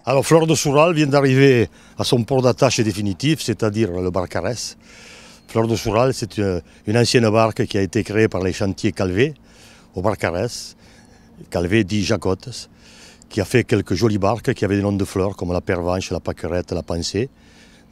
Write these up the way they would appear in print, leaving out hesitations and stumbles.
Alors Fleur de Soural vient d'arriver à son port d'attache définitif, c'est-à-dire le Barcarès. Fleur de Soural, c'est une ancienne barque qui a été créée par les chantiers Calvé au Barcarès. Calvé dit Jacotes, qui a fait quelques jolies barques qui avaient des noms de fleurs comme la Pervenche, la Paquerette, la Pensée.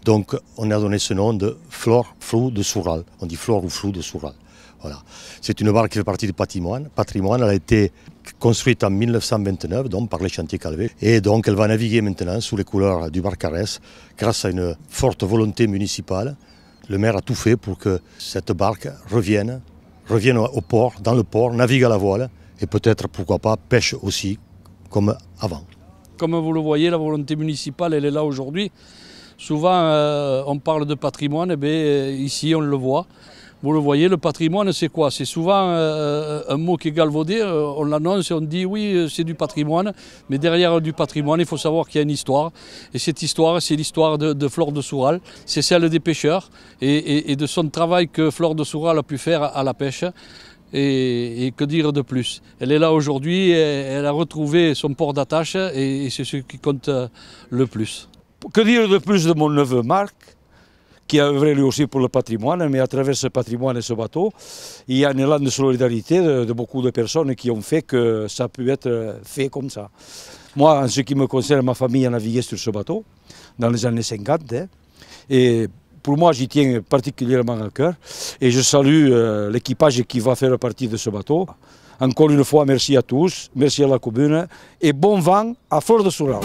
Donc on a donné ce nom de Fleur Flou de Soural. On dit Fleur ou Flou de Soural. Voilà. C'est une barque qui fait partie du patrimoine. Elle a été construite en 1929 donc, par les chantiers Calvé. Et donc elle va naviguer maintenant sous les couleurs du Barcarès grâce à une forte volonté municipale. Le maire a tout fait pour que cette barque revienne au port, dans le port, navigue à la voile et peut-être, pourquoi pas, pêche aussi comme avant. Comme vous le voyez, la volonté municipale, elle est là aujourd'hui. Souvent, on parle de patrimoine, et bien, ici on le voit. Vous le voyez, le patrimoine, c'est quoi? C'est souvent un mot qui est galvaudé, on l'annonce et on dit oui, c'est du patrimoine, mais derrière du patrimoine, il faut savoir qu'il y a une histoire. Et cette histoire, c'est l'histoire de Fleur de Soural, c'est celle des pêcheurs et de son travail que Fleur de Soural a pu faire à la pêche. Et que dire de plus? Elle est là aujourd'hui, elle a retrouvé son port d'attache et c'est ce qui compte le plus. Que dire de plus de mon neveu Marc, qui a œuvré lui aussi pour le patrimoine, mais à travers ce patrimoine et ce bateau, il y a un élan de solidarité de beaucoup de personnes qui ont fait que ça a pu être fait comme ça. Moi, en ce qui me concerne, ma famille a navigué sur ce bateau dans les années 50. Et pour moi, j'y tiens particulièrement à cœur. Et je salue l'équipage qui va faire partie de ce bateau. Encore une fois, merci à tous, merci à la commune et bon vent à Fleur de Soural.